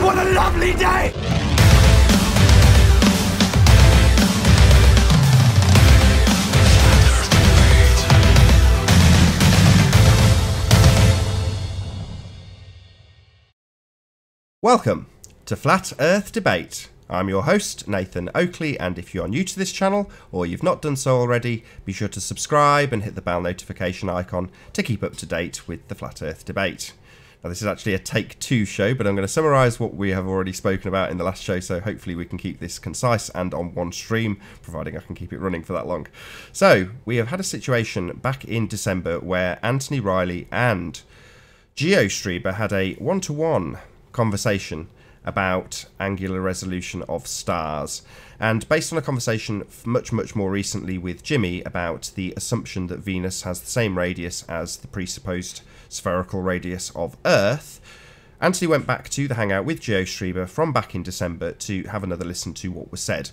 What a lovely day! Welcome to Flat Earth Debate. I'm your host, Nathan Oakley, and if you are new to this channel, or you've not done so already, be sure to subscribe and hit the bell notification icon to keep up to date with the Flat Earth Debate. Now, this is actually a take two show, but I'm going to summarise what we have already spoken about in the last show, so hopefully we can keep this concise and on one stream, providing I can keep it running for that long. So, we have had a situation back in December where Anthony Riley and GeoStreamer had a one-to-one conversation about angular resolution of stars, and based on a conversation much more recently with Jimmy about the assumption that Venus has the same radius as the presupposed spherical radius of Earth, Anthony went back to the hangout with GeoStreamer from back in December to have another listen to what was said.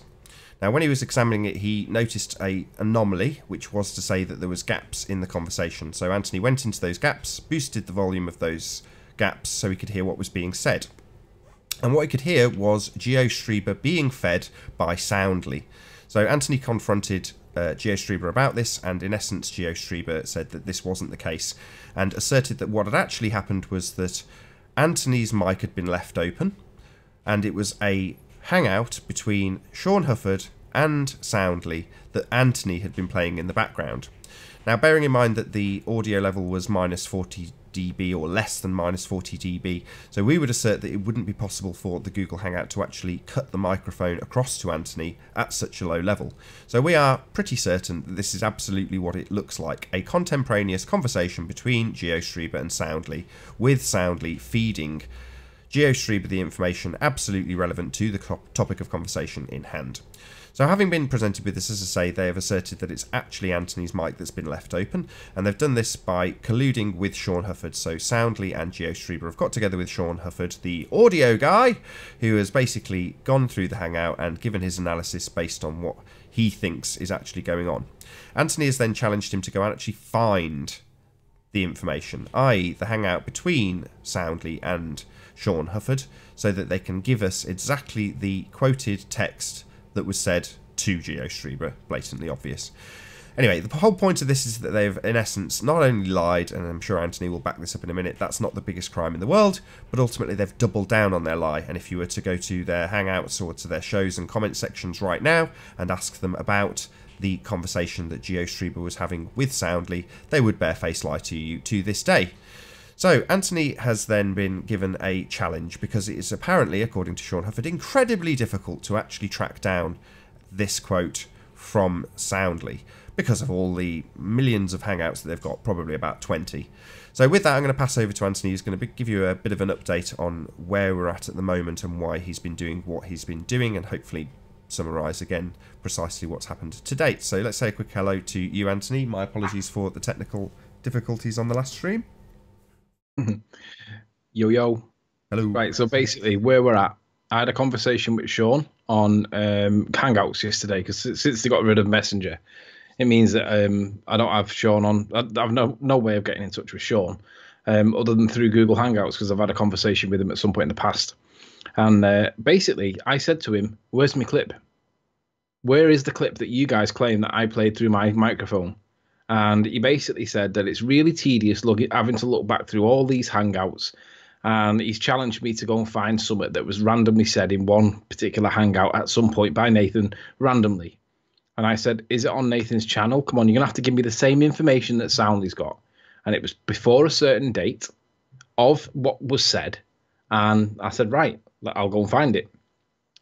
Now, when he was examining it, he noticed an anomaly, which was to say that there was gaps in the conversation. So Anthony went into those gaps, boosted the volume of those gaps so he could hear what was being said. And what he could hear was GeoStreamer being fed by Soundly. So Anthony confronted GeoStreamer about this, and in essence GeoStreamer said that this wasn't the case, and asserted that what had actually happened was that Anthony's mic had been left open, and it was a hangout between Sean Hufford and Soundly that Anthony had been playing in the background. Now, bearing in mind that the audio level was minus 40 dB or less than minus 40 dB, so we would assert that it wouldn't be possible for the Google Hangout to actually cut the microphone across to Anthony at such a low level. So we are pretty certain that this is absolutely what it looks like, a contemporaneous conversation between GeoStreamer and Soundly, with Soundly feeding GeoStreamer the information absolutely relevant to the topic of conversation in hand. So having been presented with this, as I say, they have asserted that it's actually Anthony's mic that's been left open, and they've done this by colluding with Sean Hufford. So Soundly and GeoStreamer have got together with Sean Hufford, the audio guy, who has basically gone through the hangout and given his analysis based on what he thinks is actually going on. Anthony has then challenged him to go and actually find the information, i.e. the hangout between Soundly and Sean Hufford, so that they can give us exactly the quoted text that was said to GeoStreamer, blatantly obvious. Anyway, the whole point of this is that they've, in essence, not only lied, and I'm sure Anthony will back this up in a minute, that's not the biggest crime in the world, but ultimately they've doubled down on their lie. And if you were to go to their hangouts or to their shows and comment sections right now and ask them about the conversation that GeoStreamer was having with Soundly, they would barefaced lie to you to this day. So Anthony has then been given a challenge because it is apparently, according to Sean Hufford, incredibly difficult to actually track down this quote from Soundly because of all the millions of hangouts that they've got, probably about 20. So with that, I'm going to pass over to Anthony, who's going to give you a bit of an update on where we're at the moment and why he's been doing what he's been doing, and hopefully summarise again precisely what's happened to date. So let's say a quick hello to you, Anthony. My apologies for the technical difficulties on the last stream. Yo. Hello. Right, so basically where we're at, I had a conversation with Sean on Hangouts yesterday, because since they got rid of Messenger, it means that I don't have Sean on. I've no way of getting in touch with Sean other than through Google Hangouts, because I've had a conversation with him at some point in the past. And basically I said to him, where's my clip? Where is the clip that you guys claim that I played through my microphone? And he basically said that it's really tedious having to look back through all these hangouts. And he's challenged me to go and find something that was randomly said in one particular hangout at some point by Nathan randomly. And I said, is it on Nathan's channel? Come on, you're going to have to give me the same information that Soundly's got. And it was before a certain date of what was said. And I said, right, I'll go and find it.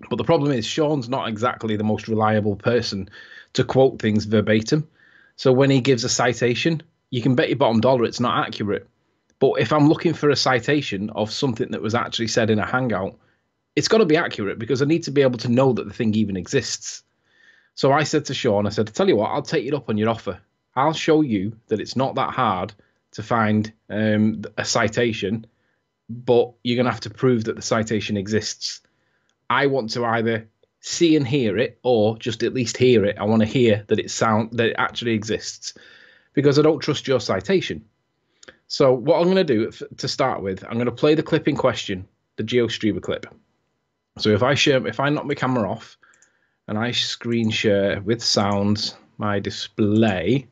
But the problem is Sean's not exactly the most reliable person to quote things verbatim. So when he gives a citation, you can bet your bottom dollar it's not accurate. But if I'm looking for a citation of something that was actually said in a hangout, it's got to be accurate, because I need to be able to know that the thing even exists. So I said to Sean, I said, tell you what, I'll take it up on your offer. I'll show you that it's not that hard to find a citation, but you're going to have to prove that the citation exists. I want to either see and hear it, or just at least hear it. I want to hear that it actually exists, because I don't trust your citation. So what I'm going to do to start with, I'm going to play the clip in question, the GeoStreamer clip. So if I knock my camera off and I screen share with sounds my display,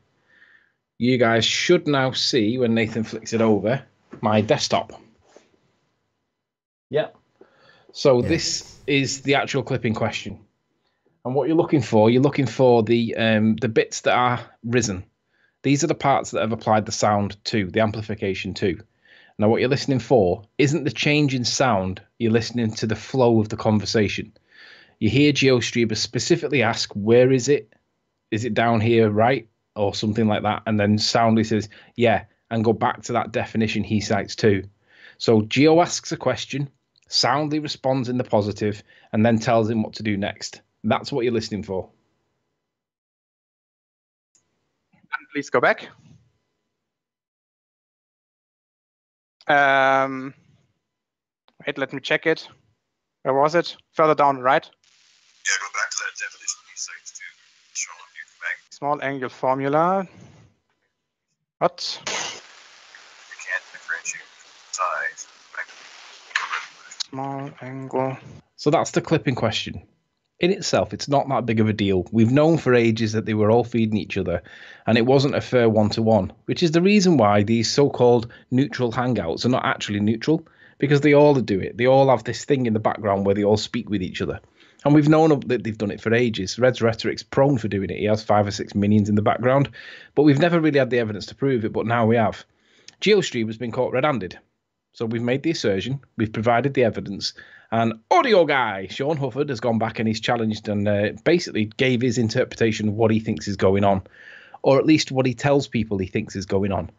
you guys should now see, when Nathan flicks it over, my desktop. Yep. So this is the actual clip in question. And what you're looking for the bits that are risen. These are the parts that have applied the sound to, the amplification to. Now, what you're listening for isn't the change in sound. You're listening to the flow of the conversation. You hear GeoStreamer specifically ask, where is it? Is it down here, right? Or something like that. And then Soundly says, yeah, and go back to that definition he cites too. So Geo asks a question, Soundly responds in the positive, and then tells him what to do next. That's what you're listening for. And please go back. Wait, let me check it. Where was it? Further down, right? Yeah, go back to that definition he cites to show you back. Small angle formula. What? You can't differentiate size. Small angle. So that's the clip in question. In itself, it's not that big of a deal. We've known for ages that they were all feeding each other, and it wasn't a fair one-to-one, which is the reason why these so-called neutral hangouts are not actually neutral, because they all do it. They all have this thing in the background where they all speak with each other. And we've known that they've done it for ages. Red's Rhetoric's prone for doing it. He has 5 or 6 minions in the background, but we've never really had the evidence to prove it, but now we have. GeoStream has been caught red-handed. So we've made the assertion, we've provided the evidence, and audio guy, Sean Hufford, has gone back and he's challenged and basically gave his interpretation of what he thinks is going on, or at least what he tells people he thinks is going on.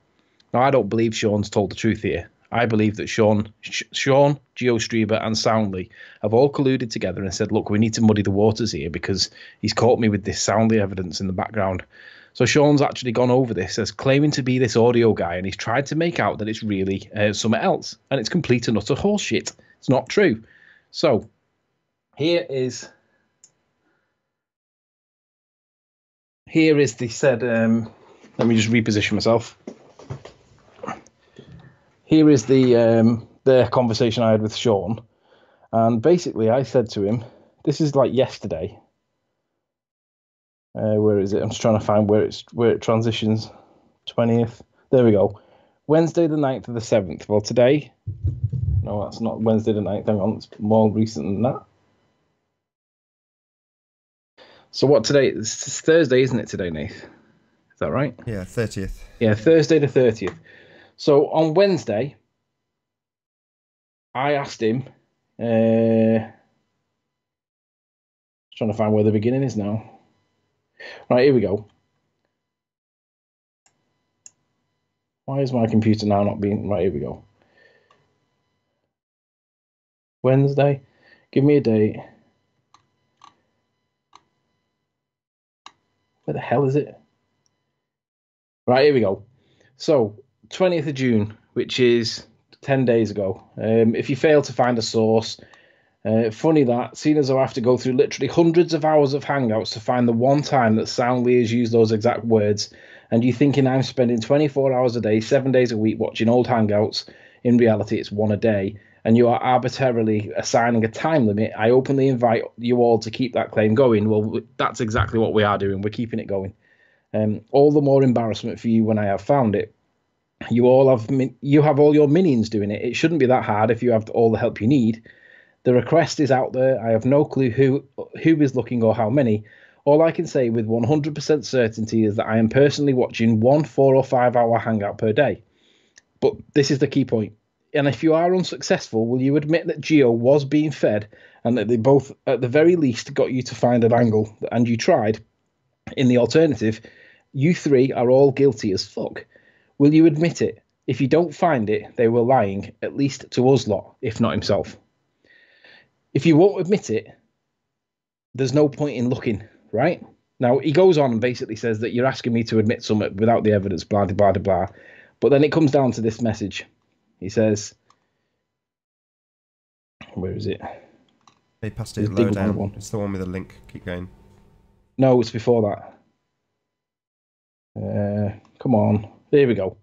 Now, I don't believe Sean's told the truth here. I believe that Sean, GeoStreamer, and Soundly have all colluded together and said, look, we need to muddy the waters here because he's caught me with this Soundly evidence in the background. So Sean's actually gone over this as claiming to be this audio guy, and he's tried to make out that it's really something else, and it's complete and utter horseshit. It's not true. So here is the said. Let me just reposition myself. Here is the conversation I had with Sean, and basically I said to him, "This is like yesterday." Where is it? I'm just trying to find where it transitions. 20th. There we go. Wednesday the 9th of the 7th. Well, today. No, that's not Wednesday the 9th. Hang on. It's more recent than that. So what today? It's Thursday, isn't it, today, Nath? Is that right? Yeah, 30th. Yeah, Thursday the 30th. So on Wednesday, I asked him. Trying to find where the beginning is now. Right, here we go. Why is my computer now not being... Right, here we go. Wednesday. Give me a date. Where the hell is it? Right, here we go. So, 20th of June, which is 10 days ago. If you fail to find a source... funny that, seeing as though I have to go through literally hundreds of hours of Hangouts to find the one time that Soundly has used those exact words, and you thinking I'm spending 24 hours a day, 7 days a week watching old Hangouts, in reality it's one a day, and you are arbitrarily assigning a time limit, I openly invite you all to keep that claim going. Well, that's exactly what we are doing. We're keeping it going. All the more embarrassment for you when I have found it. You have all your minions doing it. It shouldn't be that hard if you have all the help you need. The request is out there. I have no clue who is looking or how many. All I can say with 100% certainty is that I am personally watching 1 4 or 5 hour Hangout per day. But this is the key point. And if you are unsuccessful, will you admit that Geo was being fed and that they both, at the very least, got you to find an angle and you tried? In the alternative, you three are all guilty as fuck. Will you admit it? If you don't find it, they were lying, at least to us lot, if not himself. If you won't admit it, there's no point in looking, right? Now, he goes on and basically says that you're asking me to admit something without the evidence, blah, blah, blah, blah. But then it comes down to this message. He says, where is it? They passed it low down. It's the one with the link. Keep going. No, it's before that. Come on. There we go.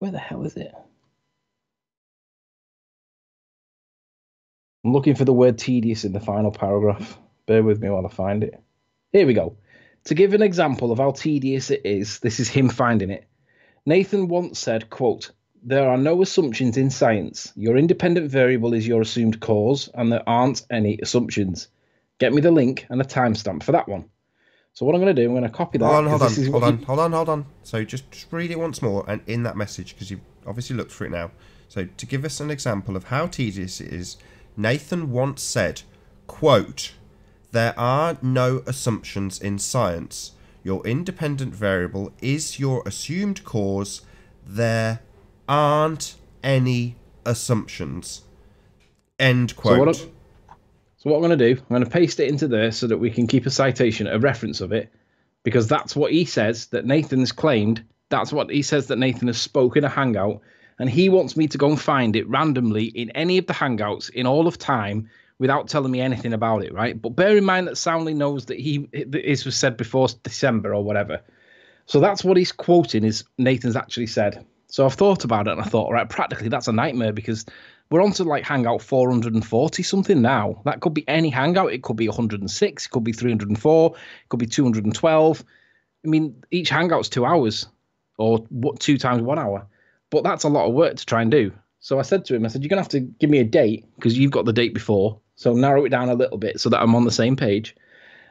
Where the hell is it? I'm looking for the word tedious in the final paragraph. Bear with me while I find it. Here we go. To give an example of how tedious it is, this is him finding it. Nathan once said, quote, "There are no assumptions in science. Your independent variable is your assumed cause, and there aren't any assumptions. Get me the link and a timestamp for that one." So what I'm going to do, I'm going to copy that. Hold on. So just read it once more and in that message, because you've obviously looked for it now. So to give us an example of how tedious it is, Nathan once said, quote, "There are no assumptions in science. Your independent variable is your assumed cause. There aren't any assumptions." End quote. So what I'm going to do, I'm going to paste it into there so that we can keep a citation, a reference of it, because that's what he says that Nathan's claimed. That's what he says that Nathan has spoken a Hangout, and he wants me to go and find it randomly in any of the Hangouts in all of time without telling me anything about it, right? But bear in mind that Soundly knows that this was said before December or whatever. So that's what he's quoting is Nathan's actually said. So I've thought about it and I thought, right, practically that's a nightmare because we're on to like Hangout 440 something now. That could be any Hangout. It could be 106. It could be 304. It could be 212. I mean, each Hangout's 2 hours or 2 times 1 hour. But that's a lot of work to try and do. So I said to him, I said, you're going to have to give me a date because you've got the date before. So narrow it down a little bit so that I'm on the same page.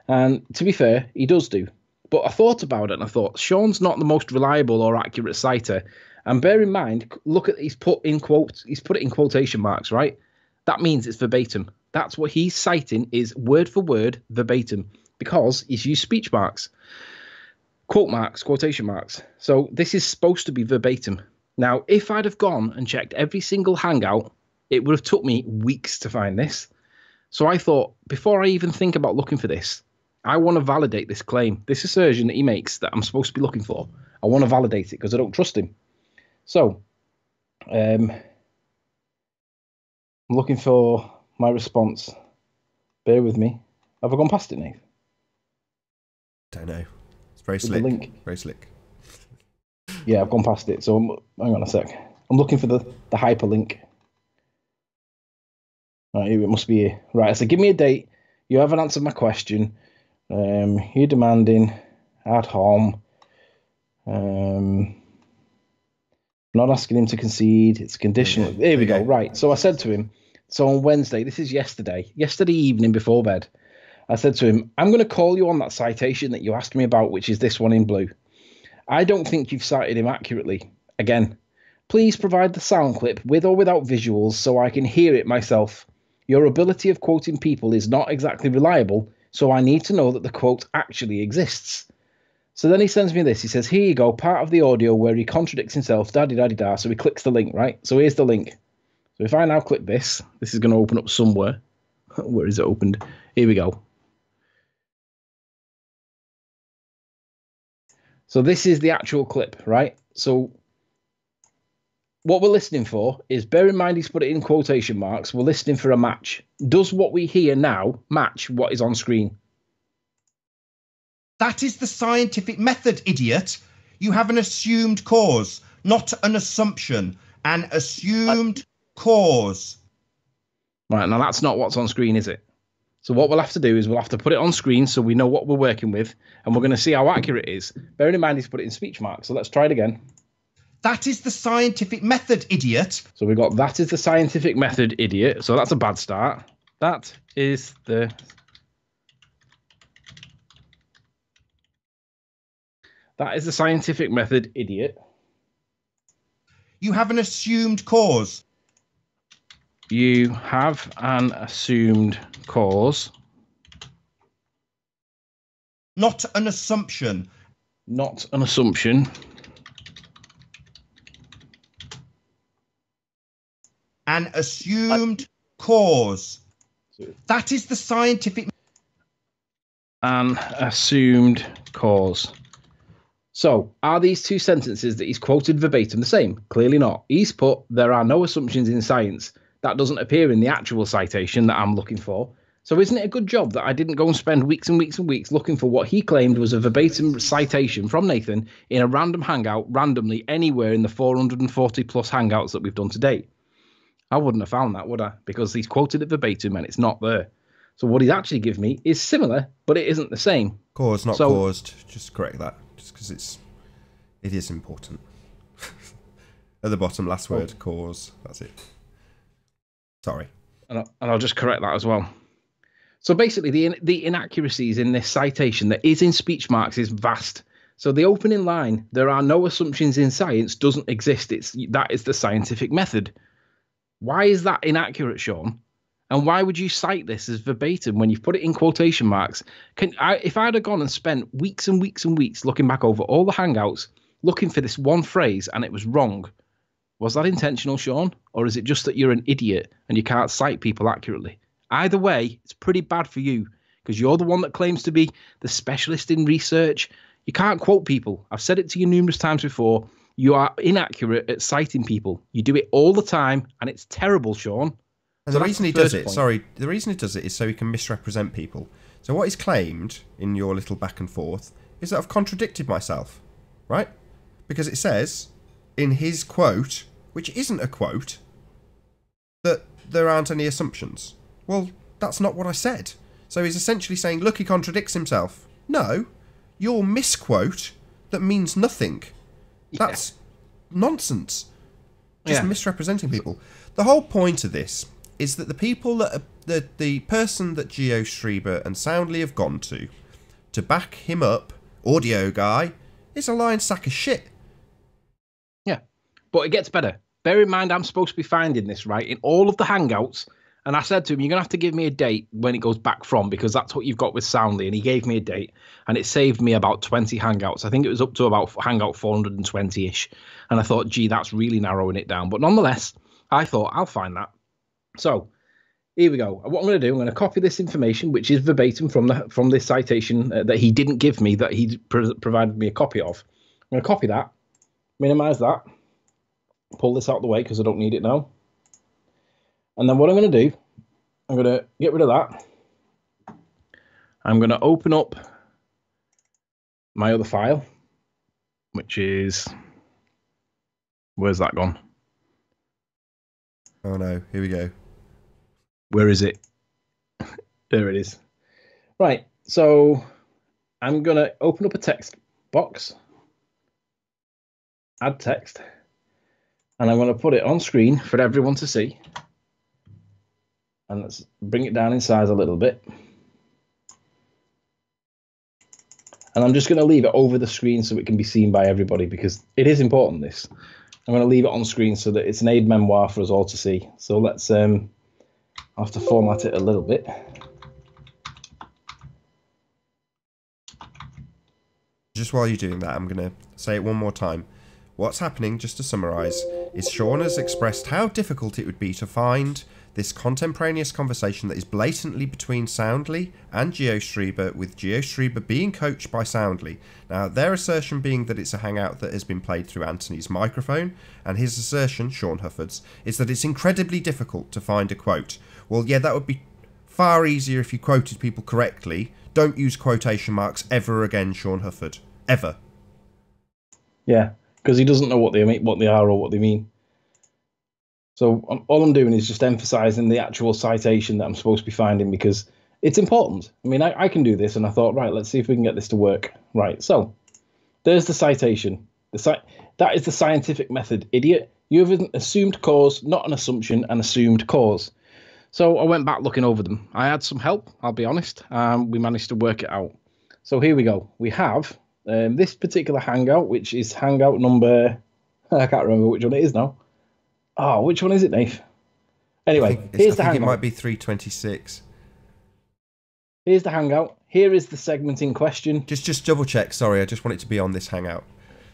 And to be fair, he does do. But I thought about it and I thought, Sean's not the most reliable or accurate citer. And bear in mind, look at he's put it in quotation marks, right? That means it's verbatim. That's what he's citing is word for word verbatim because he's used speech marks, quote marks, quotation marks. So this is supposed to be verbatim. Now, if I'd have gone and checked every single Hangout, it would have took me weeks to find this. So I thought, before I even think about looking for this, I want to validate this claim, this assertion that he makes that I'm supposed to be looking for. I want to validate it because I don't trust him. So, I'm looking for my response. Bear with me. Have I gone past it, Nate? Don't know. It's very slick. Link. Very slick. Yeah, I've gone past it. So hang on a sec. I'm looking for the hyperlink. Right, it must be here. Right, so give me a date. You haven't answered my question. You're demanding at home. Not asking him to concede. It's conditional. Here we go. Right. So I said to him, so on Wednesday, this is yesterday evening before bed, I said to him, I'm going to call you on that citation that you asked me about, which is this one in blue. I don't think you've cited him accurately. Again, please provide the sound clip with or without visuals so I can hear it myself. Your ability of quoting people is not exactly reliable, so I need to know that the quote actually exists. So then he sends me this. He says, here you go, part of the audio where he contradicts himself, da-di-da-di-da. So he clicks the link, right? So here's the link. So if I now click this is going to open up somewhere. Where is it opened? Here we go. So this is the actual clip, right? So what we're listening for is, bear in mind he's put it in quotation marks, we're listening for a match. Does what we hear now match what is on screen? That is the scientific method, idiot. You have an assumed cause, not an assumption. An assumed cause. Right, now that's not what's on screen, is it? So what we'll have to do is we'll have to put it on screen so we know what we're working with, and we're going to see how accurate it is. Bearing in mind he's put it in speech marks, so let's try it again. That is the scientific method, idiot. So we've got that is the scientific method, idiot. So that's a bad start. That is the... That is the scientific method, idiot. You have an assumed cause. You have an assumed cause. Not an assumption. Not an assumption. An assumed cause. That is the scientific... An assumed cause. So, are these two sentences that he's quoted verbatim the same? Clearly not. He's put, there are no assumptions in science. That doesn't appear in the actual citation that I'm looking for. So isn't it a good job that I didn't go and spend weeks and weeks and weeks looking for what he claimed was a verbatim citation from Nathan in a random hangout, randomly anywhere in the 440 plus hangouts that we've done to date? I wouldn't have found that, would I? Because he's quoted it verbatim and it's not there. So what he's actually given me is similar, but it isn't the same. Cause, not caused. Just correct that, just because it is important. At the bottom, last word, cause. That's it. Sorry. And I'll just correct that as well. So basically, the inaccuracies in this citation that is in speech marks is vast. So the opening line, "There are no assumptions in science," doesn't exist. That is the scientific method. Why is that inaccurate, Sean? And why would you cite this as verbatim when you've put it in quotation marks? If I'd have gone and spent weeks and weeks and weeks looking back over all the hangouts, looking for this one phrase, and it was wrong, was that intentional, Sean? Or is it just that you're an idiot and you can't cite people accurately? Either way, it's pretty bad for you because you're the one that claims to be the specialist in research. You can't quote people. I've said it to you numerous times before. You are inaccurate at citing people. You do it all the time, and it's terrible, Sean. And So the that's reason the he does first it, point. the reason he does it is so he can misrepresent people. So what he's claimed in your little back and forth is that I've contradicted myself, right? Because it says in his quote, which isn't a quote, that there aren't any assumptions. Well, that's not what I said. So he's essentially saying, look, he contradicts himself. No, your misquote that means nothing. That's nonsense. Just misrepresenting people. The whole point of this is that the people that the person that GeoStreamer and Soundly have gone to back him up, audio guy, is a lying sack of shit. Yeah, but it gets better. Bear in mind, I'm supposed to be finding this, right, in all of the hangouts. And I said to him, you're going to have to give me a date when it goes back from, because that's what you've got with Soundly. And he gave me a date, and it saved me about 20 hangouts. I think it was up to about hangout 420-ish. And I thought, gee, that's really narrowing it down. But nonetheless, I thought, I'll find that. So here we go. What I'm going to do, I'm going to copy this information, which is verbatim from this citation that he didn't give me, that he provided me a copy of. I'm going to copy that, minimize that, pull this out of the way because I don't need it now. And then what I'm going to do, I'm going to get rid of that. I'm going to open up my other file, which is, where's that gone? Oh no, here we go. Where is it? There it is. Right, so I'm going to open up a text box, add text, and I'm going to put it on screen for everyone to see. And let's bring it down in size a little bit. And I'm just going to leave it over the screen so it can be seen by everybody, because it is important, this. I'm going to leave it on screen so that it's an aid memoir for us all to see. So let's, I'll have to format it a little bit. Just while you're doing that, I'm going to say it one more time. What's happening, just to summarise, is Sean has expressed how difficult it would be to find this contemporaneous conversation that is blatantly between Soundly and GeoStreamer, with GeoStreamer being coached by Soundly. Now, their assertion being that it's a hangout that has been played through Anthony's microphone, and his assertion, Sean Hufford's, is that it's incredibly difficult to find a quote. Well, yeah, that would be far easier if you quoted people correctly. Don't use quotation marks ever again, Sean Hufford. Ever. Yeah, because he doesn't know what they are or what they mean. So all I'm doing is just emphasizing the actual citation that I'm supposed to be finding, because it's important. I mean, I can do this, and I thought, right, let's see if we can get this to work. Right, so there's the citation. That is the scientific method, idiot. You have an assumed cause, not an assumption, an assumed cause. So I went back looking over them. I had some help, I'll be honest. We managed to work it out. So here we go. We have this particular hangout, which is hangout number, I can't remember which one it is now. Oh, which one is it, Nate? Anyway, here's the hangout. It might be 326. Here's the hangout. Here is the segment in question. Just double check. Sorry, I just want it to be on this hangout.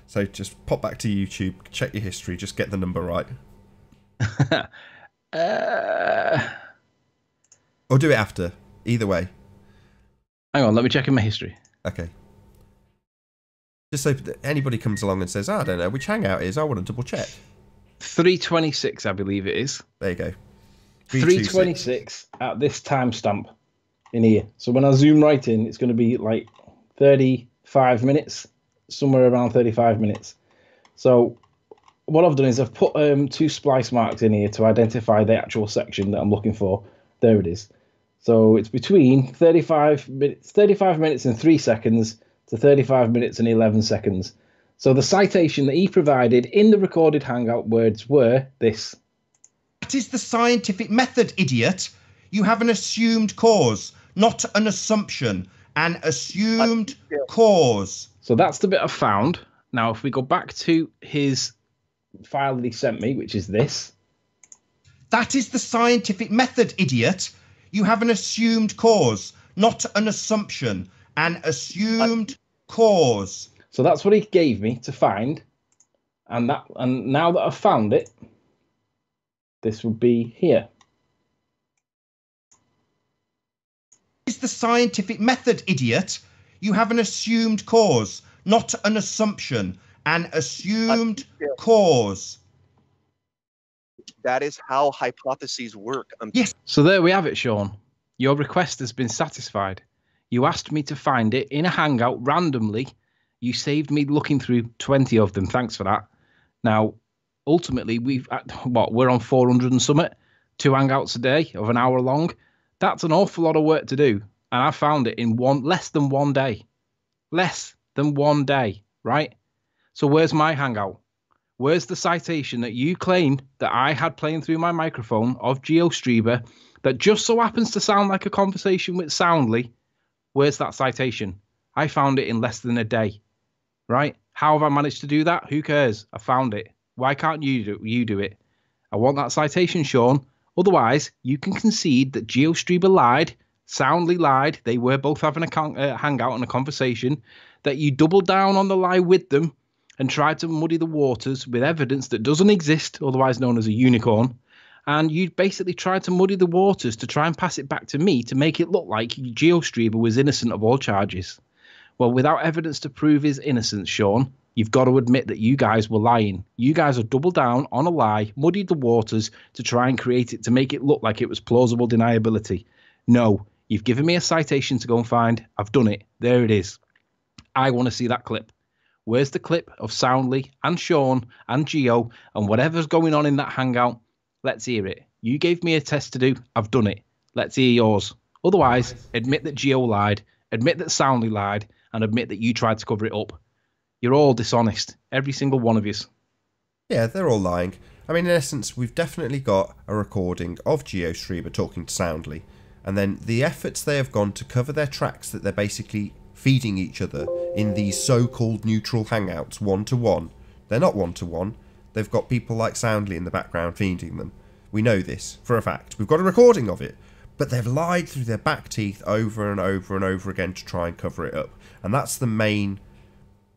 So just pop back to YouTube, check your history, just get the number right. Or do it after. Either way. Hang on, let me check in my history. Okay. Just so anybody comes along and says, I don't know which hangout it is, I want to double check. 326, I believe it is. There you go. 326 at this timestamp. in here. So when I zoom right in, it's going to be like 35 minutes, somewhere around 35 minutes. So what I've done is I've put 2 splice marks in here to identify the actual section that I'm looking for. There it is. So it's between 35 minutes and 3 seconds to 35 minutes and 11 seconds. So the citation that he provided in the recorded Hangout words were this. That is the scientific method, idiot. You have an assumed cause, not an assumption. An assumed cause. So that's the bit I found. Now, if we go back to his file that he sent me, which is this. That is the scientific method, idiot. You have an assumed cause, not an assumption. An assumed cause. So that's what he gave me to find. And now that I've found it, this would be here. Is the scientific method, idiot. You have an assumed cause, not an assumption. An assumed cause. That is how hypotheses work. Yes. So there we have it, Sean. Your request has been satisfied. You asked me to find it in a Hangout randomly. You saved me looking through 20 of them. Thanks for that. Now, ultimately, we're on 400 and something. 2 Hangouts a day of an hour long. That's an awful lot of work to do. And I found it in less than 1 day. Less than 1 day, right? So where's my Hangout? Where's the citation that you claimed that I had playing through my microphone of GeoStreamer that just so happens to sound like a conversation with Soundly? Where's that citation? I found it in less than a day, right? How have I managed to do that? Who cares? I found it. Why can't you do it? I want that citation, Sean. Otherwise, you can concede that GeoStreamer lied, Soundly lied. They were both having a hangout and a conversation. That you doubled down on the lie with them and tried to muddy the waters with evidence that doesn't exist, otherwise known as a unicorn. And you basically tried to muddy the waters to try and pass it back to me to make it look like GeoStreamer was innocent of all charges. Well, without evidence to prove his innocence, Sean, you've got to admit that you guys were lying. You guys have doubled down on a lie, muddied the waters to try and create it to make it look like it was plausible deniability. No, you've given me a citation to go and find. I've done it. There it is. I want to see that clip. Where's the clip of Soundly and Sean and Geo and whatever's going on in that Hangout? Let's hear it. You gave me a test to do. I've done it. Let's hear yours. Otherwise, admit that Geo lied, admit that Soundly lied, and admit that you tried to cover it up. You're all dishonest. Every single one of you. Yeah, they're all lying. I mean, in essence, we've definitely got a recording of GeoStreamer talking to Soundly, and then the efforts they have gone to cover their tracks that they're basically feeding each other in these so-called neutral hangouts one-to-one. They're not one-to-one. They've got people like Soundly in the background feeding them. We know this for a fact. We've got a recording of it. But they've lied through their back teeth over and over and over again to try and cover it up. And that's the main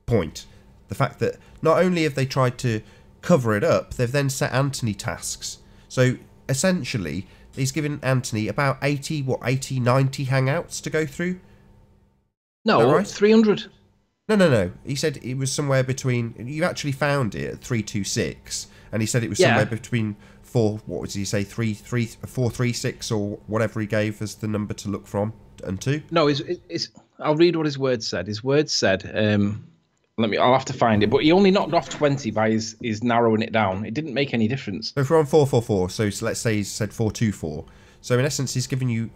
point. The fact that not only have they tried to cover it up, they've then set Anthony tasks. So essentially, he's given Anthony about 90 hangouts to go through. No, right? 300. No. He said it was somewhere between... You actually found it at 326, and he said it was somewhere between 436 or whatever he gave as the number to look from, and 2. No, I'll read what his words said. His words said, I'll have to find it, but he only knocked off 20 by his narrowing it down. It didn't make any difference. So if we're on 444, so let's say he said 424. So in essence, he's given you,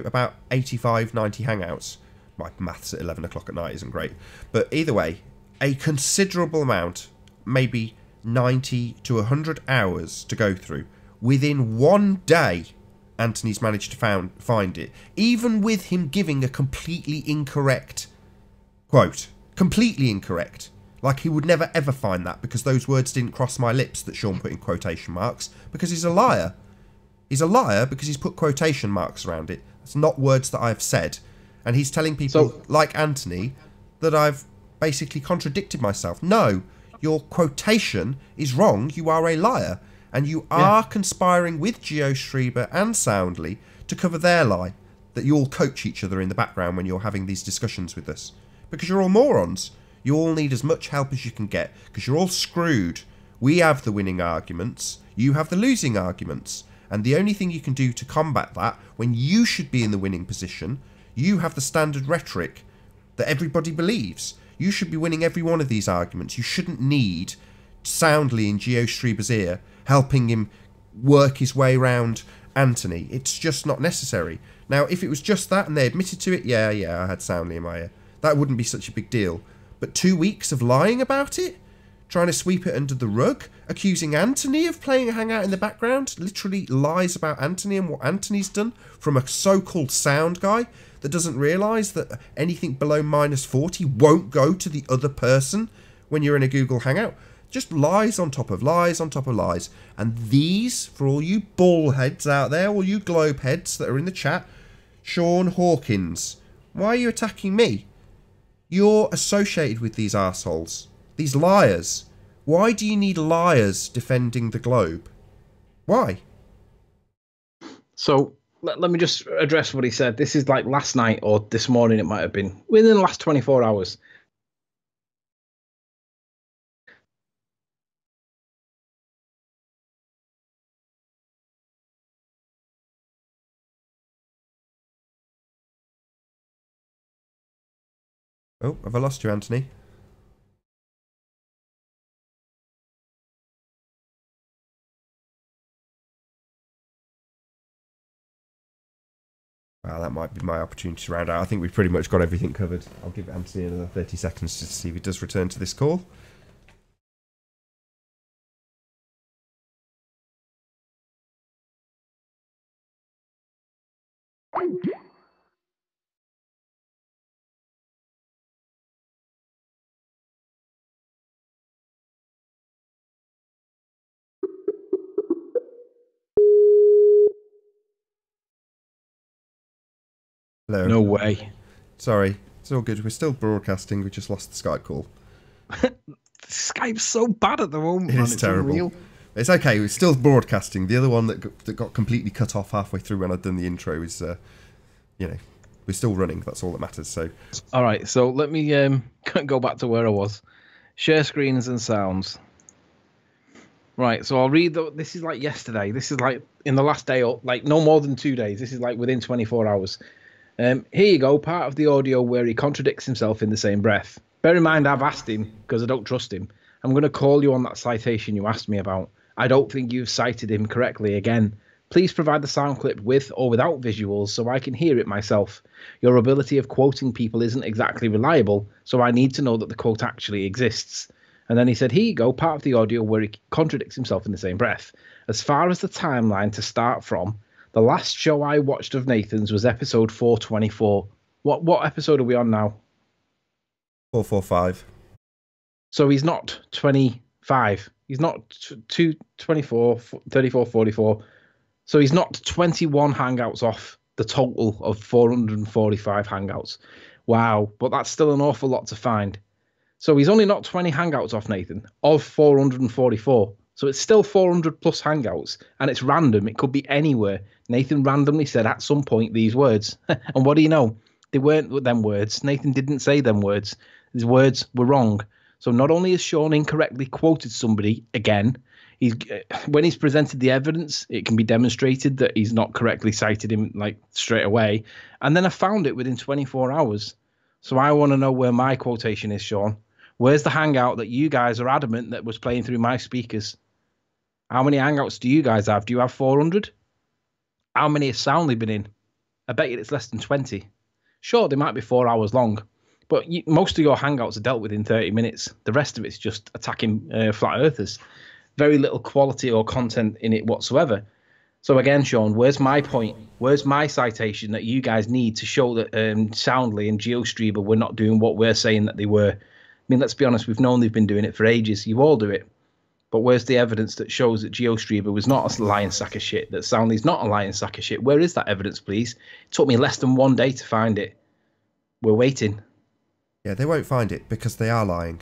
about 85, 90 hangouts. My maths at 11 o'clock at night isn't great. But either way, a considerable amount, maybe 90 to 100 hours to go through. Within 1 day, Anthony's managed to find it. Even with him giving a completely incorrect quote. Completely incorrect. Like he would never ever find that because those words didn't cross my lips that Sean put in quotation marks. Because he's a liar. He's a liar because he's put quotation marks around it. It's not words that I've said. And he's telling people like Anthony that I've basically contradicted myself. No, your quotation is wrong. You are a liar. And you are conspiring with GeoStreamer and Soundly to cover their lie. That you all coach each other in the background when you're having these discussions with us. Because you're all morons. You all need as much help as you can get. Because you're all screwed. We have the winning arguments. You have the losing arguments. And the only thing you can do to combat that, when you should be in the winning position, you have the standard rhetoric that everybody believes. You should be winning every one of these arguments. You shouldn't need Soundly in GeoStreber's ear helping him work his way around Anthony. It's just not necessary. Now, if it was just that and they admitted to it, yeah, I had Soundly in my ear, that wouldn't be such a big deal. But 2 weeks of lying about it? Trying to sweep it under the rug? Accusing Anthony of playing a hangout in the background? Literally lies about Anthony and what Anthony's done from a so-called sound guy that doesn't realise that anything below -40 won't go to the other person when you're in a Google Hangout. Just lies on top of lies on top of lies. And these, for all you ball heads out there, all you globe heads that are in the chat, Sean Hawkins, why are you attacking me? You're associated with these arseholes, these liars. Why do you need liars defending the globe? Why? So let me just address what he said. This is like last night or this morning, it might have been, within the last 24 hours. Oh, have I lost you, Anthony? Well, that might be my opportunity to round out. I think we've pretty much got everything covered. I'll give Anthony another 30 seconds to see if he does return to this call. Hello. No way. Sorry, it's all good. We're still broadcasting. We just lost the Skype call. Skype's so bad at the moment. It man. is It's terrible. unreal. It's okay. We're still broadcasting. The other one that got completely cut off halfway through when I'd done the intro is, we're still running. That's all that matters. So, All right, so let me go back to where I was. Share screens and sounds. Right, so I'll read. This is like yesterday. This is like in the last day, or like no more than 2 days. This is like within 24 hours. Here you go, part of the audio where he contradicts himself in the same breath. Bear in mind, I've asked him because I don't trust him. I'm going to call you on that citation you asked me about. I don't think you've cited him correctly again. Please provide the sound clip with or without visuals so I can hear it myself. Your ability of quoting people isn't exactly reliable, so I need to know that the quote actually exists. And then he said, here you go, part of the audio where he contradicts himself in the same breath. As far as the timeline to start from, the last show I watched of Nathan's was episode 424. What episode are we on now? 445. So he's not 25. He's not 24, 34, 44. So he's not 21 hangouts off the total of 445 hangouts. Wow, but that's still an awful lot to find. So he's only not 20 hangouts off, Nathan, of 444. So it's still 400 plus hangouts, and it's random. It could be anywhere. Nathan randomly said at some point these words. And what do you know? They weren't them words. Nathan didn't say them words. His words were wrong. So not only has Sean incorrectly quoted somebody again, when he's presented the evidence, it can be demonstrated that he's not correctly cited him like straight away. And then I found it within 24 hours. So I want to know where my quotation is, Sean. Where's the hangout that you guys are adamant that was playing through my speakers? How many hangouts do you guys have? Do you have 400? How many has Soundly been in? I bet you it's less than 20. Sure, they might be 4 hours long, but most of your hangouts are dealt with in 30 minutes. The rest of it's just attacking flat earthers. Very little quality or content in it whatsoever. So again, Sean, where's my point? Where's my citation that you guys need to show that Soundly and GeoStreber were not doing what we're saying that they were? I mean, let's be honest, we've known they've been doing it for ages. You all do it. But where's the evidence that shows that GeoStreber was not a lying sack of shit, that Soundly's not a lying sack of shit? Where is that evidence, please? It took me less than 1 day to find it. We're waiting. Yeah, they won't find it because they are lying.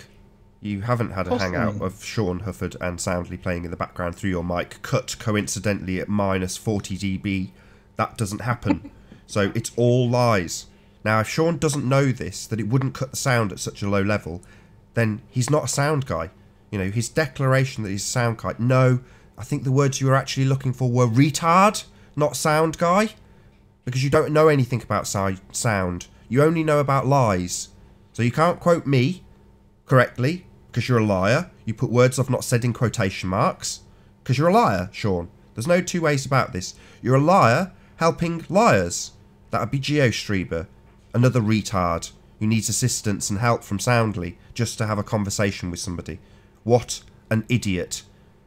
You haven't had a hangout of Sean Hufford and Soundly playing in the background through your mic, cut coincidentally at -40 dB. That doesn't happen. So it's all lies. Now, if Sean doesn't know this, that it wouldn't cut the sound at such a low level, then he's not a sound guy. You know, his declaration that he's a sound guy, no, I think the words you were actually looking for were retard, not sound guy. Because you don't know anything about sound. You only know about lies. So you can't quote me correctly, because you're a liar. You put words I've not said in quotation marks, because you're a liar, Sean. There's no two ways about this. You're a liar helping liars. That would be GeoStreber, another retard who needs assistance and help from Soundly just to have a conversation with somebody. What an idiot.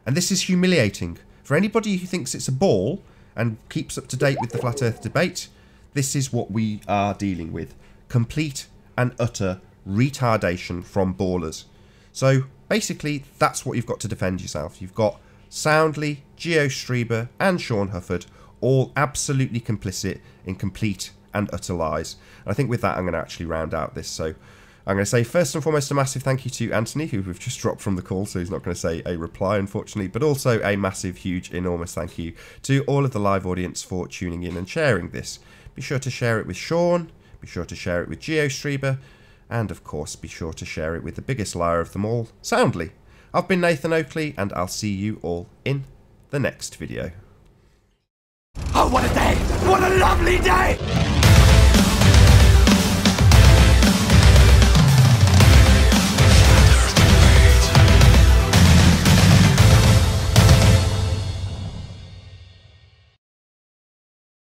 And this is humiliating. For anybody who thinks it's a ball and keeps up to date with the Flat Earth debate, this is what we are dealing with. Complete and utter retardation from ballers. So basically, that's what you've got to defend yourself. You've got Soundly, GeoStreber and Sean Hufford all absolutely complicit in complete and utter lies. And I think with that, I'm going to actually round out this. So I'm going to say, first and foremost, a massive thank you to Anthony, who we've just dropped from the call, so he's not going to say a reply, unfortunately, but also a massive, huge, enormous thank you to all of the live audience for tuning in and sharing this. Be sure to share it with Sean, be sure to share it with GeoStreber, and of course, be sure to share it with the biggest liar of them all, Soundly. I've been Nathan Oakley, and I'll see you all in the next video. Oh, what a day! What a lovely day!